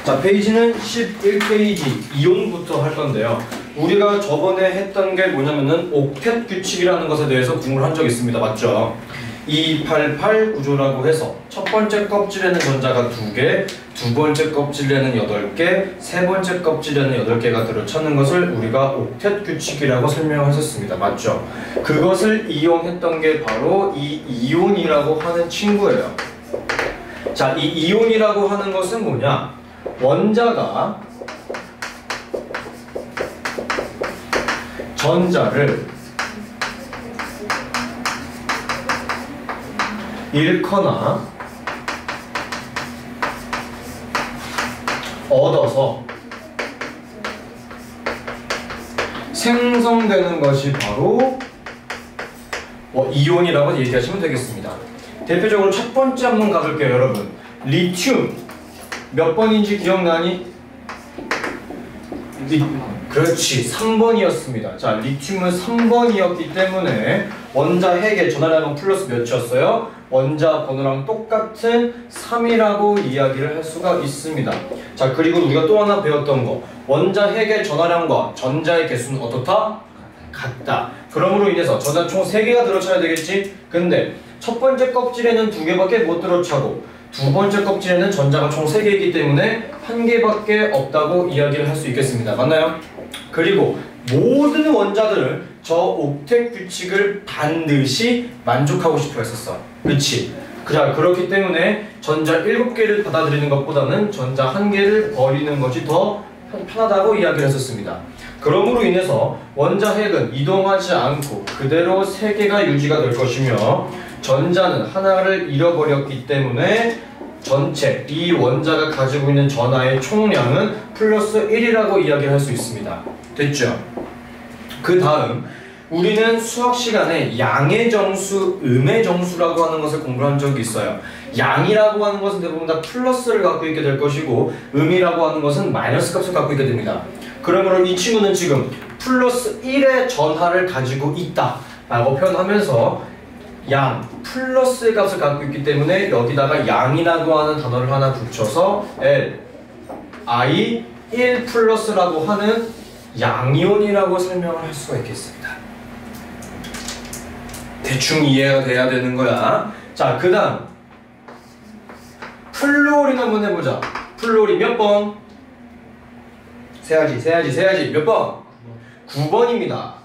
자, 페이지는 11페이지 이온부터 할 건데요. 우리가 저번에 했던 게 뭐냐면은 옥텟 규칙이라는 것에 대해서 공부를 한 적이 있습니다. 맞죠? 288 구조라고 해서 첫 번째 껍질에는 전자가 2개, 두 번째 껍질에는 8개, 세 번째 껍질에는 8개가 들어차는 것을 우리가 옥텟 규칙이라고 설명하셨습니다. 맞죠? 그것을 이용했던 게 바로 이 이온이라고 하는 친구예요. 자, 이 이온이라고 하는 것은 뭐냐? 원자가 전자를 잃거나 얻어서 생성되는 것이 바로 이온이라고 얘기하시면 되겠습니다. 대표적으로 첫 번째 한번 가볼게요, 여러분. 리튬 몇 번인지 기억나니? 그렇지, 3번이었습니다. 자, 리튬은 3번이었기 때문에 원자 핵의 전하량은 플러스 몇이었어요? 원자 번호랑 똑같은 3이라고 이야기를 할 수가 있습니다. 자, 그리고 우리가 또 하나 배웠던 거, 원자 핵의 전하량과 전자의 개수는 어떻다? 같다. 그러므로 인해서 전자 총 3개가 들어차야 되겠지? 근데 첫 번째 껍질에는 2개밖에 못 들어차고 두 번째 껍질에는 전자가 총 3개이기 때문에 1개밖에 없다고 이야기를 할 수 있겠습니다. 맞나요? 그리고 모든 원자들은 저 옥텟 규칙을 반드시 만족하고 싶어 했었어. 그치? 그렇기 때문에 전자 7개를 받아들이는 것보다는 전자 1개를 버리는 것이 더 편하다고 이야기를 했었습니다. 그러므로 인해서 원자 핵은 이동하지 않고 그대로 3개가 유지가 될 것이며 전자는 하나를 잃어버렸기 때문에 전체 이 원자가 가지고 있는 전하의 총량은 플러스 1이라고 이야기를 할 수 있습니다. 됐죠? 그 다음 우리는 수학 시간에 양의 정수, 음의 정수라고 하는 것을 공부한 적이 있어요. 양이라고 하는 것은 대부분 다 플러스를 갖고 있게 될 것이고 음이라고 하는 것은 마이너스 값을 갖고 있게 됩니다. 그러므로 이 친구는 지금 플러스 1의 전하를 가지고 있다 라고 표현하면서 양, 플러스의 값을 갖고 있기 때문에 여기다가 양이라고 하는 단어를 하나 붙여서 L, I, 1 플러스라고 하는 양이온이라고 설명을 할 수가 있겠습니다. 대충 이해가 돼야 되는 거야. 자, 그 다음 플로린 한번 해보자. 플로린 몇 번? 세야지. 몇 번? 9번입니다.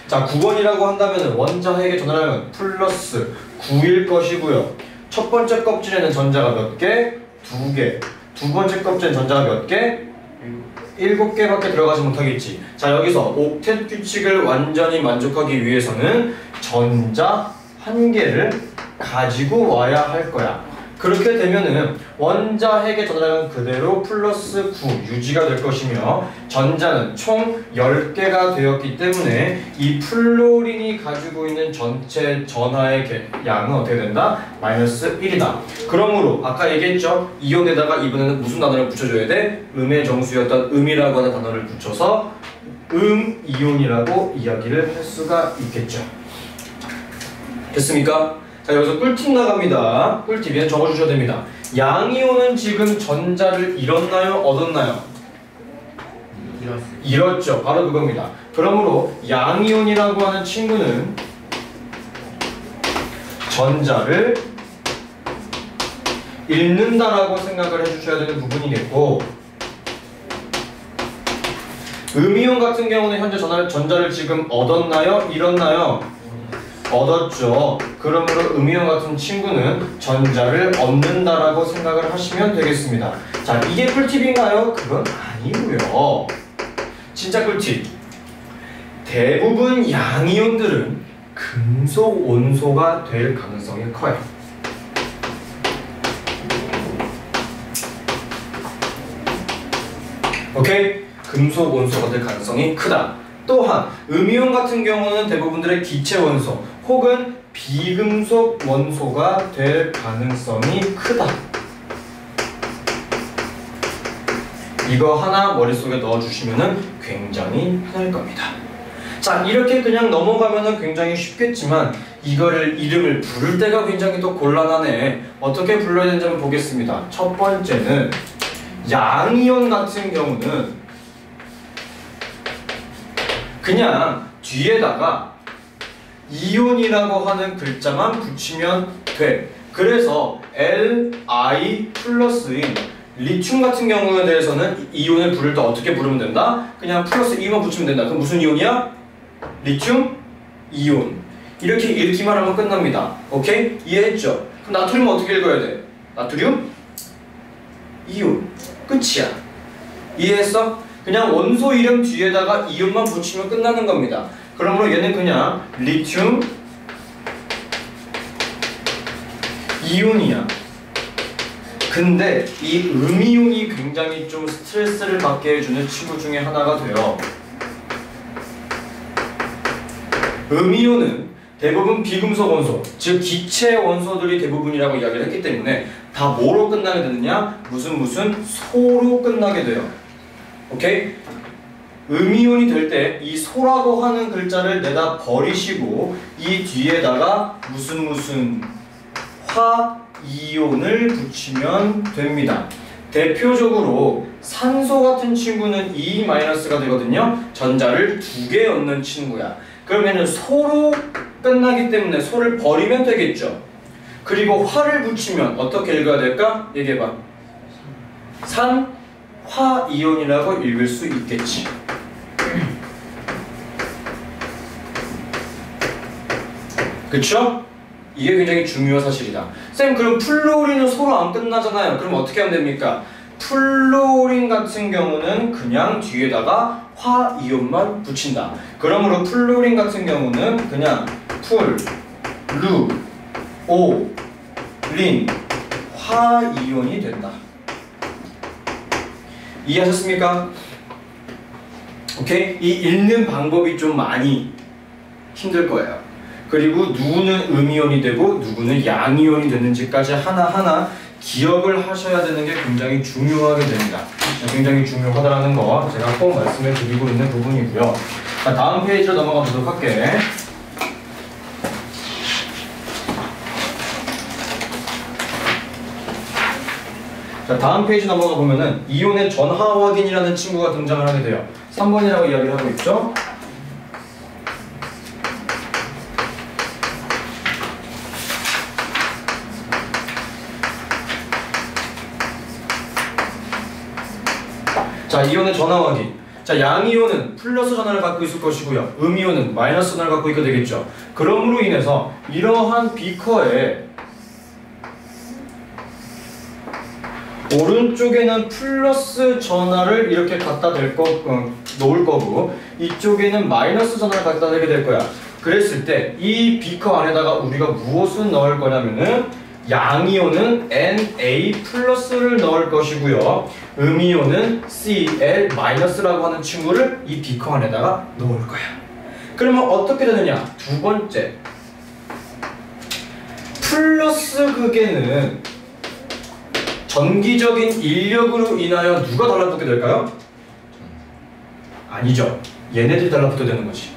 자, 9번이라고 한다면 원자 핵의 전하량은 플러스 9일 것이고요. 첫 번째 껍질에는 전자가 몇 개? 2개. 두 번째 껍질에는 전자가 몇 개? 7개밖에 들어가지 못하겠지. 자, 여기서 옥텟 규칙을 완전히 만족하기 위해서는 전자 1개를 가지고 와야 할 거야. 그렇게 되면은 원자 핵의 전하량은 그대로 플러스 9 유지가 될 것이며 전자는 총 10개가 되었기 때문에 이 플로린이 가지고 있는 전체 전하의 양은 어떻게 된다? 마이너스 1이다. 그러므로 아까 얘기했죠? 이온에다가 이번에는 무슨 단어를 붙여줘야 돼? 음의 정수였던 음이라고 하는 단어를 붙여서 이온이라고 이야기를 할 수가 있겠죠. 됐습니까? 자, 여기서 꿀팁 나갑니다. 꿀팁에 적어주셔야 됩니다. 양이온은 지금 전자를 잃었나요? 얻었나요? 잃었죠. 바로 그겁니다. 그러므로 양이온이라고 하는 친구는 전자를 잃는다라고 생각을 해주셔야 되는 부분이겠고, 음이온 같은 경우는 현재 전자를 지금 얻었나요? 잃었나요? 얻었죠. 그러므로 음이온 같은 친구는 전자를 얻는다라고 생각을 하시면 되겠습니다. 자, 이게 꿀팁인가요? 그건 아니고요. 진짜 꿀팁. 대부분 양이온들은 금속 원소가 될 가능성이 커요. 오케이? 금속 원소가 될 가능성이 크다. 또한 음이온 같은 경우는 대부분들의 기체 원소 혹은 비금속 원소가 될 가능성이 크다. 이거 하나 머릿속에 넣어주시면 굉장히 편할 겁니다. 자, 이렇게 그냥 넘어가면 굉장히 쉽겠지만 이거를 이름을 부를 때가 굉장히 또 곤란하네. 어떻게 불러야 되는지 한번 보겠습니다. 첫 번째는 양이온 같은 경우는 그냥 뒤에다가 이온이라고 하는 글자만 붙이면 돼. 그래서 Li 플러스인 리튬 같은 경우에 대해서는 이온을 부를 때 어떻게 부르면 된다? 그냥 플러스 E만 붙이면 된다. 그럼 무슨 이온이야? 리튬 이온. 이렇게 읽기만 하면 끝납니다. 오케이? 이해했죠? 그럼 나트륨은 어떻게 읽어야 돼? 나트륨 이온. 끝이야. 이해했어? 그냥 원소 이름 뒤에다가 이온만 붙이면 끝나는 겁니다. 그러므로 얘는 그냥 리튬 이온이야. 근데 이 음이온이 굉장히 좀 스트레스를 받게 해주는 친구 중에 하나가 돼요. 음이온은 대부분 비금속 원소, 즉 기체 원소들이 대부분이라고 이야기를 했기 때문에 다 뭐로 끝나게 되느냐? 무슨 소로 끝나게 돼요. 오케이? 음이온이 될 때 이 소라고 하는 글자를 내다 버리시고 이 뒤에다가 무슨 화이온을 붙이면 됩니다. 대표적으로 산소 같은 친구는 E-가 되거든요. 전자를 2개 얻는 친구야. 그러면은 소로 끝나기 때문에 소를 버리면 되겠죠. 그리고 화를 붙이면 어떻게 읽어야 될까? 얘기해봐. 산화이온이라고 읽을 수 있겠지. 그쵸? 이게 굉장히 중요한 사실이다. 쌤, 그럼 플루오린은 소로 안 끝나잖아요. 그럼 어떻게 하면 됩니까? 플루오린 같은 경우는 그냥 뒤에다가 화이온만 붙인다. 그러므로 플루오린 같은 경우는 그냥 플루오린 화이온이 된다. 이해하셨습니까? 오케이? 이 읽는 방법이 좀 많이 힘들 거예요. 그리고 누구는 음이온이 되고 누구는 양이온이 되는지까지 하나하나 기억을 하셔야 되는 게 굉장히 중요하게 됩니다. 굉장히 중요하다는 거 제가 꼭 말씀을 드리고 있는 부분이고요. 자, 다음 페이지로 넘어가 보도록 할게. 자, 다음 페이지 넘어가 보면은 이온의 전하 확인이라는 친구가 등장을 하게 돼요. 3번이라고 이야기를 하고 있죠. 자, 이온의 전하 확인. 자, 양이온은 플러스 전하를 갖고 있을 것이고요. 음이온은 마이너스 전하를 갖고 있게 되겠죠. 그럼으로 인해서 이러한 비커에 오른쪽에는 플러스 전하를 이렇게 갖다 놓을 거고 이쪽에는 마이너스 전하를 갖다 대게 될 거야. 그랬을 때 이 비커 안에다가 우리가 무엇을 넣을 거냐면은 양이온은 Na 플러스를 넣을 것이고요. 음이온은 Cl 마이너스라고 하는 친구를 이 비커 안에다가 넣을 거야. 그러면 어떻게 되느냐? 두 번째, 플러스 극에는 전기적인 인력으로 인하여 누가 달라붙게 될까요? 아니죠. 얘네들이 달라붙어야 되는 거지.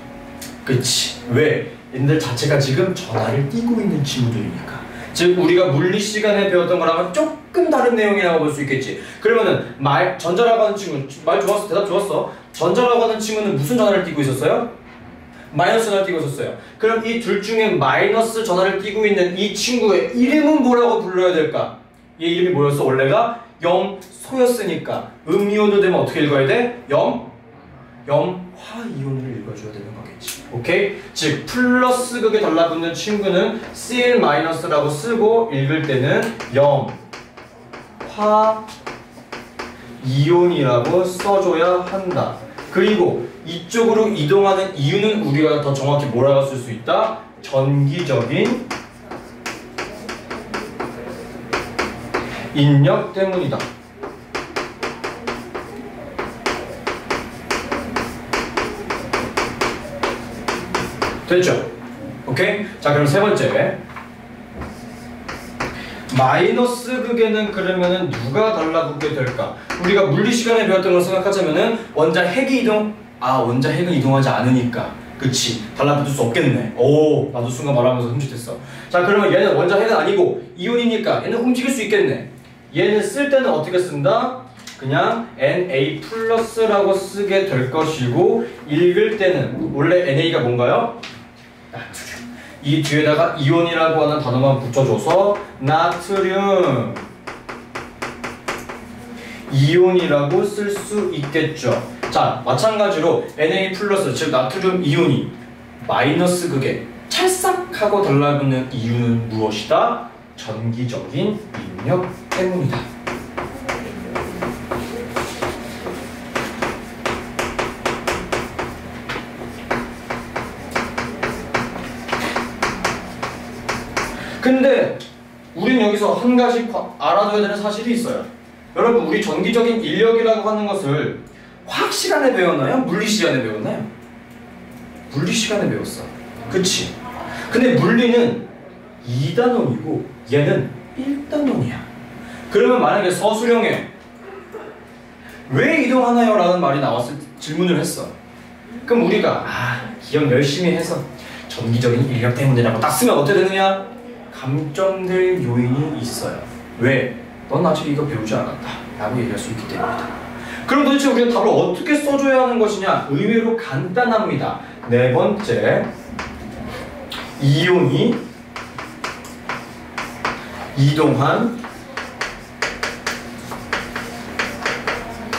그치? 왜? 얘네들 자체가 지금 전하를 띠고 있는 친구들이니까. 즉 우리가 물리 시간에 배웠던 거랑은 조금 다른 내용이라고 볼 수 있겠지. 그러면은 전자라고 하는 친구, 말 좋았어, 대답 좋았어. 전자라고 하는 친구는 무슨 전하를 띠고 있었어요? 마이너스 전하를 띠고 있었어요. 그럼 이 둘 중에 마이너스 전하를 띠고 있는 이 친구의 이름은 뭐라고 불러야 될까? 얘 이름이 뭐였어? 원래가 염소였으니까 음이온도 되면 어떻게 읽어야 돼? 염화이온을 읽어줘야 되는 거겠지. 오케이? 즉 플러스 극에 달라붙는 친구는 Cl-라고 쓰고 읽을 때는 염화이온이라고 써줘야 한다. 그리고 이쪽으로 이동하는 이유는 우리가 더 정확히 뭐라고 쓸 수 있다? 전기적인 인력 때문이다. 됐죠? 오케이? 자, 그럼 세 번째. 마이너스 극에는 그러면은 누가 달라붙게 될까? 우리가 물리 시간에 배웠던 걸 생각하자면은 원자 핵이 원자 핵은 이동하지 않으니까 그치, 달라붙을 수 없겠네. 오, 나도 순간 말하면서 흠칫했어. 자, 그러면 얘는 원자 핵은 아니고 이온이니까 얘는 움직일 수 있겠네. 얘는 쓸 때는 어떻게 쓴다? 그냥 Na 플러스라고 쓰게 될 것이고, 읽을 때는 원래 NA가 뭔가요? 나트륨. 이 뒤에다가 이온이라고 하는 단어만 붙여줘서 나트륨 이온이라고 쓸 수 있겠죠. 자, 마찬가지로 Na 플러스, 즉 나트륨 이온이 마이너스 극에 찰싹하고 달라붙는 이유는 무엇이다? 전기적인 입력 때문이다. 근데 우린 여기서 한 가지 알아둬야 되는 사실이 있어요. 여러분, 우리 전기적인 인력이라고 하는 것을 화학 시간에 배웠나요? 물리 시간에 배웠나요? 물리 시간에 배웠어. 그치? 근데 물리는 2단원이고 얘는 1단원이야. 그러면 만약에 서술형에 왜 이동하나요? 라는 말이 나왔을 때 질문을 했어. 그럼 우리가 기억 열심히 해서 전기적인 인력 때문이라고 딱 쓰면 어떻게 되느냐? 감점될 요인이 있어요. 왜? 넌 아직 이거 배우지 않았다 라고 얘기할 수 있기 때문이다. 그럼 도대체 우리가 답을 어떻게 써줘야 하는 것이냐? 의외로 간단합니다. 네 번째, 이온이 이동한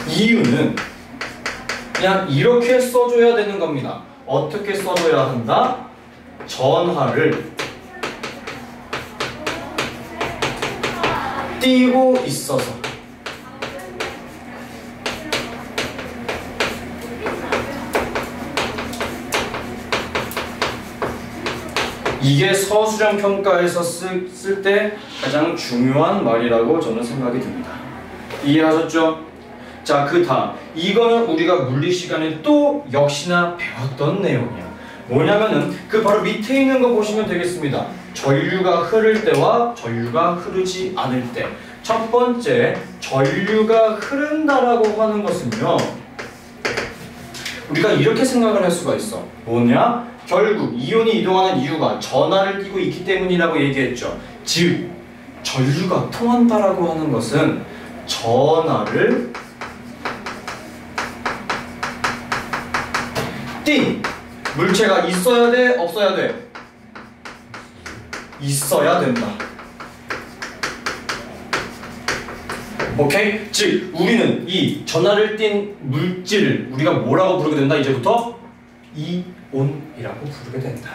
이유는 그냥 이렇게 써줘야 되는 겁니다. 어떻게 써줘야 한다? 전하를 띄고 있어서. 이게 서술형 평가에서 쓸 때 가장 중요한 말이라고 저는 생각이 듭니다. 이해하셨죠? 자, 그 다음, 이거는 우리가 물리 시간에 또 역시나 배웠던 내용이야. 뭐냐면은 그 바로 밑에 있는 거 보시면 되겠습니다. 전류가 흐를 때와 전류가 흐르지 않을 때. 첫 번째, 전류가 흐른다라고 하는 것은요, 우리가 이렇게 생각을 할 수가 있어. 뭐냐? 결국 이온이 이동하는 이유가 전하를 띠고 있기 때문이라고 얘기했죠. 즉, 전류가 통한다라고 하는 것은 전하를 띈 물체가 있어야 돼? 없어야 돼? 있어야 된다. 오케이? 즉, 우리는 이 전하를 띤 물질을 우리가 뭐라고 부르게 된다? 이제부터 이온이라고 부르게 된다.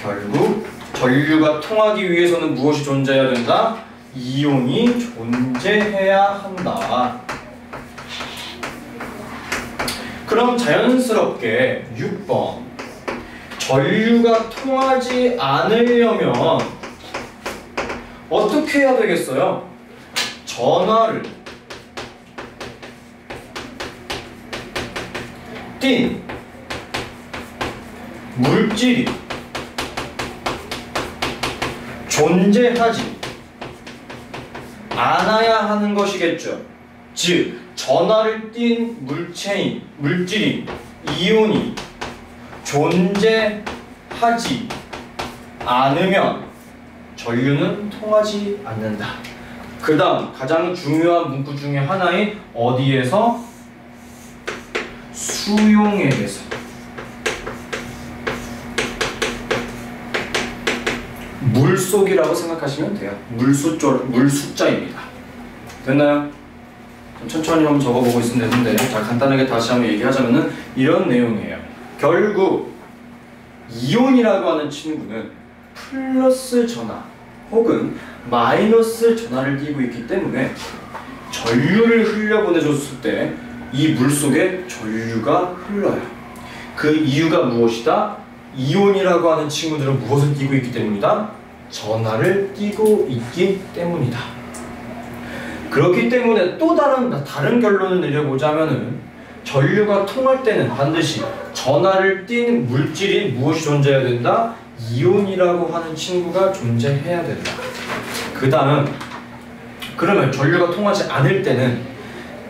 결국 전류가 통하기 위해서는 무엇이 존재해야 된다? 이온이 존재해야 한다. 그럼 자연스럽게 6번, 전류가 통하지 않으려면 어떻게 해야 되겠어요? 전하를 띤 물질이 존재하지 않아야 하는 것이겠죠. 즉, 전하를 띤 물질인 이온이 존재하지 않으면 전류는 통하지 않는다. 그 다음 가장 중요한 문구 중에 하나인 어디에서? 수용액에서. 물속이라고 생각하시면 돼요. 물숫자입니다. 됐나요? 좀 천천히 한번 적어보고 있으면 되는데, 자, 간단하게 다시 한번 얘기하자면은 이런 내용이에요. 결국 이온이라고 하는 친구는 플러스 전하 혹은 마이너스 전하를 띠고 있기 때문에 전류를 흘려보내줬을 때 이 물속에 전류가 흘러요. 그 이유가 무엇이다? 이온이라고 하는 친구들은 무엇을 띠고 있기 때문이다? 전하를 띠고 있기 때문이다. 그렇기 때문에 또 다른 결론을 내려보자면은 전류가 통할 때는 반드시 전하를 띤 물질인 무엇이 존재해야 된다? 이온이라고 하는 친구가 존재해야 된다. 그 다음, 그러면 전류가 통하지 않을 때는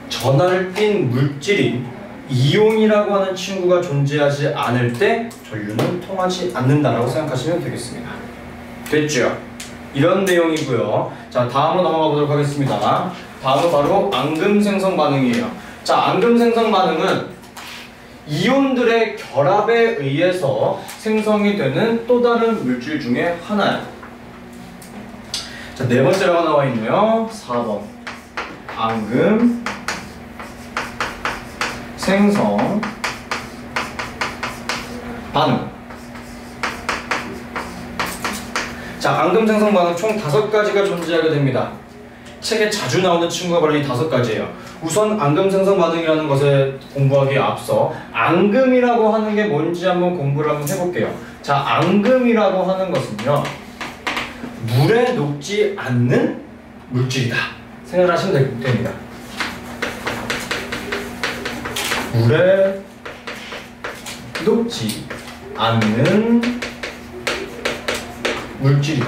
전하를 띤 물질인 이온이라고 하는 친구가 존재하지 않을 때 전류는 통하지 않는다라고 생각하시면 되겠습니다. 됐죠? 이런 내용이고요. 자, 다음으로 넘어가 보도록 하겠습니다. 다음은 바로 앙금 생성 반응이에요. 자, 앙금 생성 반응은 이온들의 결합에 의해서 생성이 되는 또 다른 물질 중에 하나예요. 자, 네 번째라고 나와 있네요. 4번. 앙금 생성 반응. 자, 앙금 생성 반응 총 5가지가 존재하게 됩니다. 책에 자주 나오는 친구가 바로 이 5가지예요. 우선 앙금 생성 반응이라는 것에 공부하기에 앞서 앙금이라고 하는 게 뭔지 한번 공부를 한번 해볼게요. 자, 앙금이라고 하는 것은요, 물에 녹지 않는 물질이다 생각을 하시면 됩니다. 물에 녹지 않는 물질이다.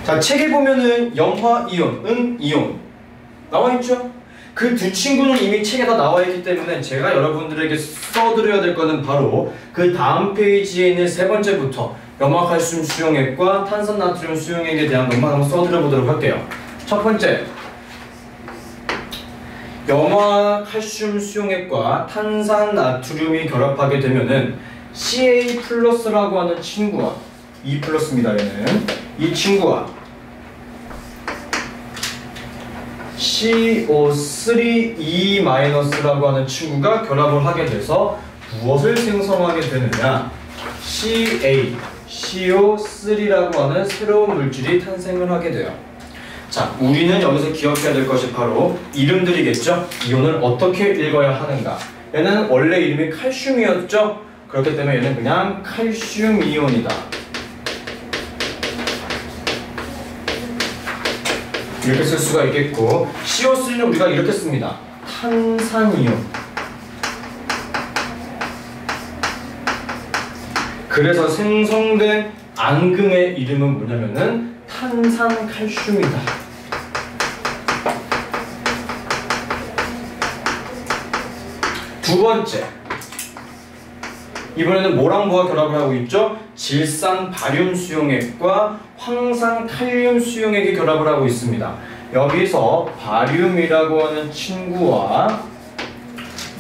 자, 책에 보면은 염화이온, 은이온 나와있죠? 그 두 친구는 이미 책에 다 나와있기 때문에 제가 여러분들에게 써드려야 될 거는 바로 그 다음 페이지에 있는 세 번째부터 염화칼슘 수용액과 탄산나트륨 수용액에 대한 것만 한번 써드려 보도록 할게요. 첫 번째, 염화칼슘 수용액과 탄산나트륨이 결합하게 되면은 CA+라고 하는 친구와 E+입니다. 얘는 이 친구와 CO3E-라고 하는 친구가 결합을 하게 돼서 무엇을 생성하게 되느냐? CO3라고 하는 새로운 물질이 탄생을 하게 돼요. 자, 우리는 여기서 기억해야 될 것이 바로 이름들이겠죠? 이온을 어떻게 읽어야 하는가? 얘는 원래 이름이 칼슘이었죠? 그렇기 때문에 얘는 그냥 칼슘 이온이다. 이렇게 쓸 수가 있겠고, CO3는 우리가 이렇게 씁니다. 탄산이온. 그래서 생성된 앙금의 이름은 뭐냐면은 탄산칼슘이다. 두 번째, 이번에는 뭐랑 뭐가 결합을 하고 있죠? 질산 바륨 수용액과 황산 칼륨 수용액이 결합을 하고 있습니다. 여기서 바륨이라고 하는 친구와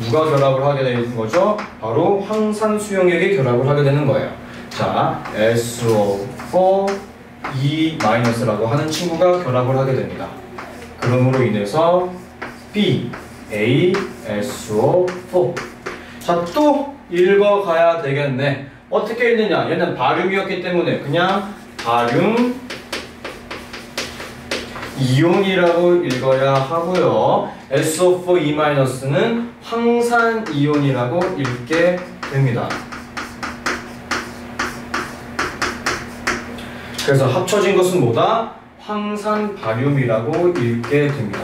누가 결합을 하게 되는 거죠? 바로 황산 수용액이 결합을 하게 되는 거예요. 자, SO4E-라고 하는 친구가 결합을 하게 됩니다. 그럼으로 인해서 BaSO4. 자, 또 읽어가야 되겠네. 어떻게 읽느냐? 얘는 바륨이었기 때문에 그냥 바륨 이온이라고 읽어야 하고요. SO4E-는 황산 이온이라고 읽게 됩니다. 그래서 합쳐진 것은 뭐다? 황산 바륨이라고 읽게 됩니다.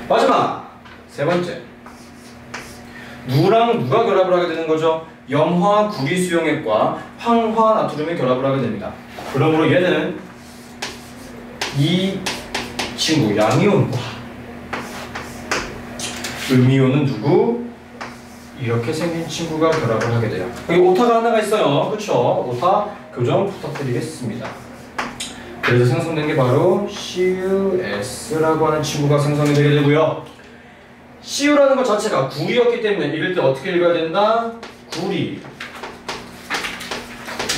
마지막 세 번째, 누랑 누가 결합을 하게 되는 거죠? 염화 구리 수용액과 황화 나트륨이 결합을 하게 됩니다. 그러므로 얘는 이 친구 양이온과 음이온은 누구? 이렇게 생긴 친구가 결합을 하게 돼요. 여기 오타가 하나가 있어요. 그쵸? 오타 교정 부탁드리겠습니다. 그래서 생성된 게 바로 CuS라고 하는 친구가 생성이 되게 되고요. Cu라는 것 자체가 구리였기 때문에 이럴 때 어떻게 읽어야 된다? 구리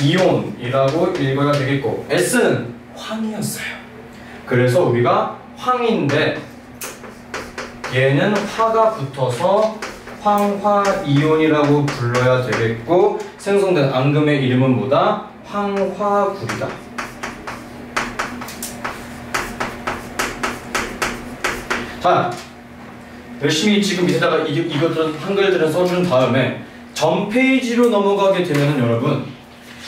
이온이라고 읽어야 되겠고, S는 황이었어요. 그래서 우리가 황인데 얘는 화가 붙어서 황화이온이라고 불러야 되겠고, 생성된 앙금의 이름은 뭐다? 황화구리다. 자, 열심히 지금 밑에다가 이것들은 한글들은 써준 다음에 전 페이지로 넘어가게 되면은 여러분,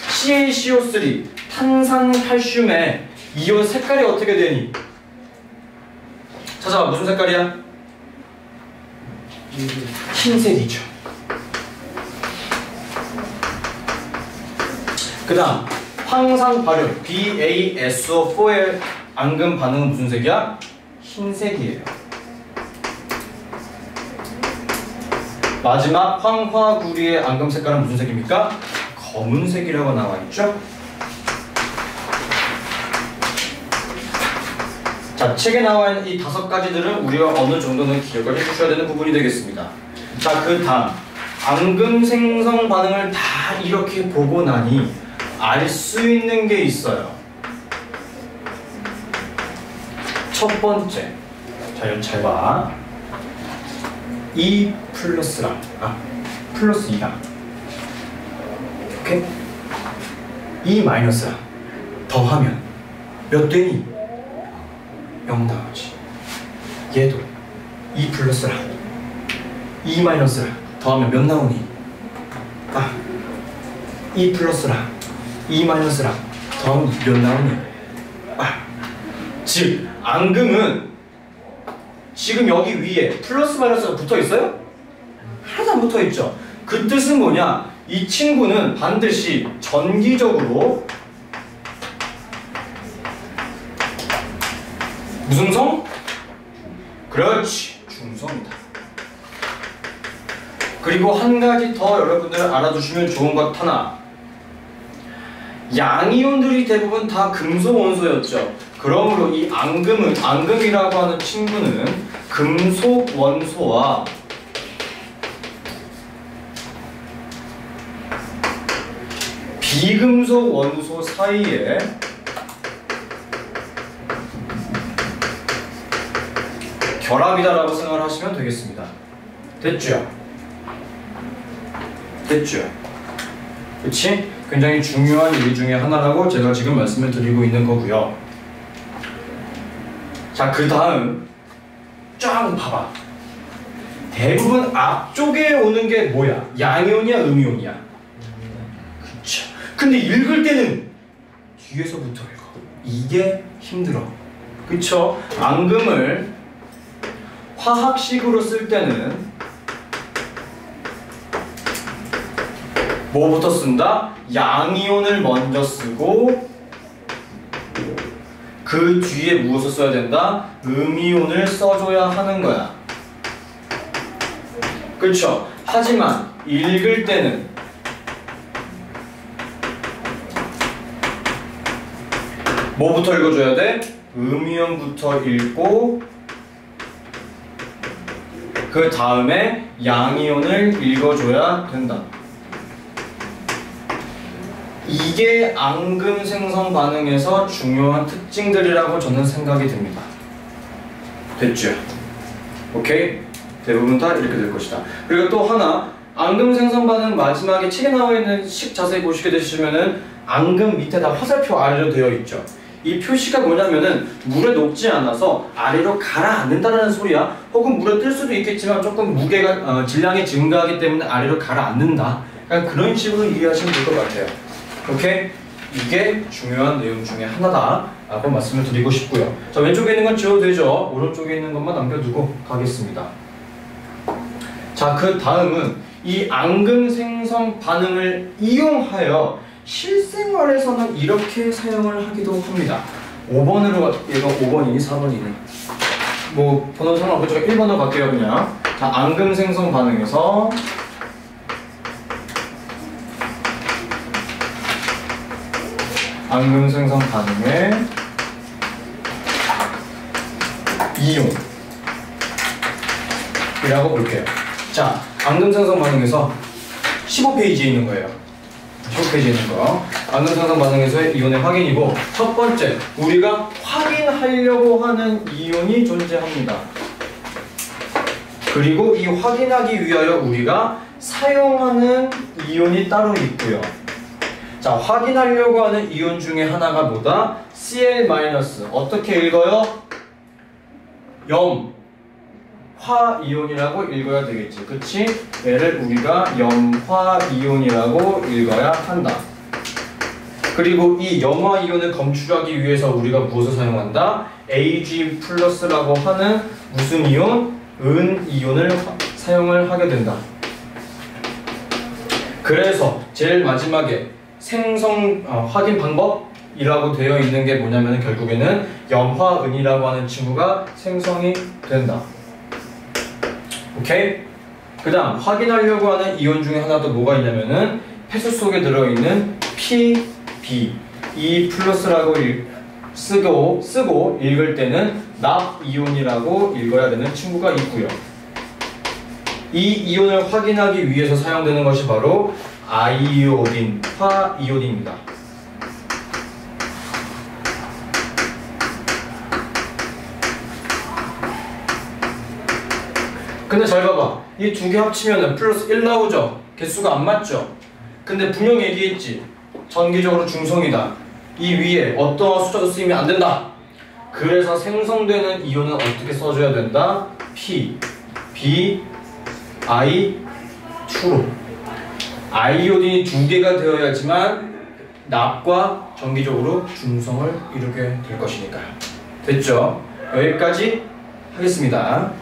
CaCO3 탄산칼슘의 이온 색깔이 어떻게 되니? 찾아봐, 무슨 색깔이야? 흰색이죠. 그 다음 황산 발효 BaSO4의 앙금 반응은 무슨 색이야? 흰색이에요. 마지막 황화구리의 앙금 색깔은 무슨 색입니까? 검은색이라고 나와 있죠? 자, 책에 나와 있는 이 5가지들은 우리가 어느 정도는 기억을 해주셔야 되는 부분이 되겠습니다. 자, 그 다음 앙금 생성 반응을 다 이렇게 보고 나니 알 수 있는 게 있어요. 첫 번째, 자, 여기 잘 봐. 2 플러스랑 플러스 2랑 오케이? 2 마이너스랑 더하면 몇 되니? 0 나오지. 얘도 2 플러스랑 2 마이너스랑 더하면 몇 나오니? 2 플러스랑 2 마이너스랑 더하면 몇 나오니? 즉 앙금은 지금 여기 위에 플러스 마이너스가 붙어 있어요? 하나도 안 붙어 있죠. 그 뜻은 뭐냐? 이 친구는 반드시 전기적으로 무슨 성? 그렇지, 중성이다. 그리고 한 가지 더 여러분들 알아두시면 좋은 것 하나. 양이온들이 대부분 다 금속 원소였죠. 그러므로 이 앙금이라고 하는 친구는 금속 원소와 비금속 원소 사이에 결합이다라고 생각을 하시면 되겠습니다. 됐죠? 됐죠? 그치? 굉장히 중요한 일 중에 하나라고 제가 지금 말씀을 드리고 있는 거고요. 자, 그 다음 쫙 봐봐. 대부분 앞쪽에 오는 게 뭐야? 양이온이야, 음이온이야? 그쵸. 근데 읽을 때는 뒤에서부터 읽어. 이게 힘들어. 그쵸? 앙금을 화학식으로 쓸 때는 뭐부터 쓴다? 양이온을 먼저 쓰고 그 뒤에 무엇을 써야 된다? 음이온을 써줘야 하는 거야. 그쵸? 하지만 읽을 때는 뭐부터 읽어줘야 돼? 음이온부터 읽고 그 다음에 양이온을 읽어줘야 된다. 이게 앙금 생성 반응에서 중요한 특징들이라고 저는 생각이 듭니다. 됐죠? 오케이? 대부분 다 이렇게 될 것이다. 그리고 또 하나, 앙금 생성 반응 마지막에 책에 나와 있는 식 자세히 보시게 되시면은 앙금 밑에다 화살표 아래로 되어 있죠. 이 표시가 뭐냐면은 물에 녹지 않아서 아래로 가라앉는다는 소리야. 혹은 물에 뜰 수도 있겠지만 조금 무게가 질량이 증가하기 때문에 아래로 가라앉는다. 그러니까 그런 식으로 이해하시면 될 것 같아요. 오케이? 이게 중요한 내용 중에 하나다 라고 말씀을 드리고 싶고요. 자, 왼쪽에 있는 건 지워도 되죠. 오른쪽에 있는 것만 남겨두고 가겠습니다. 자, 그 다음은 이 앙금 생성 반응을 이용하여 실생활에서는 이렇게 사용을 하기도 합니다. 5번으로 얘가 5번이니 4번이니 뭐 번호 상관없고 제가 1번으로 갈게요. 그냥. 자, 앙금 생성 반응에서 앙금 생성 반응의 이용이라고 볼게요. 자, 앙금 생성 반응에서 15페이지에 있는 거예요. 15페이지에 있는 거. 앙금 생성 반응에서의 이온의 확인이고, 첫 번째, 우리가 확인하려고 하는 이온이 존재합니다. 그리고 이 확인하기 위하여 우리가 사용하는 이온이 따로 있고요. 자, 확인하려고 하는 이온 중에 하나가 뭐다? Cl-. 어떻게 읽어요? 염화이온이라고 읽어야 되겠지. 그치? 얘를 우리가 염화이온이라고 읽어야 한다. 그리고 이 염화이온을 검출하기 위해서 우리가 무엇을 사용한다? Ag+라고 하는 무슨 이온? 은이온을 사용을 하게 된다. 그래서 제일 마지막에 생성 확인 방법이라고 되어 있는 게 뭐냐면 결국에는 염화은이라고 하는 친구가 생성이 된다. 오케이? 그 다음 확인하려고 하는 이온 중에 하나 또 뭐가 있냐면은 폐수 속에 들어있는 PB 이 플러스라고 쓰고 읽을 때는 납이온이라고 읽어야 되는 친구가 있고요. 이 이온을 확인하기 위해서 사용되는 것이 바로 아이오딘, 화이오딘입니다. 근데 잘 봐봐. 이 두 개 합치면 플러스 1 나오죠? 개수가 안 맞죠? 근데 분명 얘기했지. 전기적으로 중성이다. 이 위에 어떤 숫자도 쓰이면 안 된다. 그래서 생성되는 이온은 어떻게 써줘야 된다? P, B, I, 2로. 아이오딘이 두 개가 되어야지만 납과 전기적으로 중성을 이루게 될 것이니까요. 됐죠? 여기까지 하겠습니다.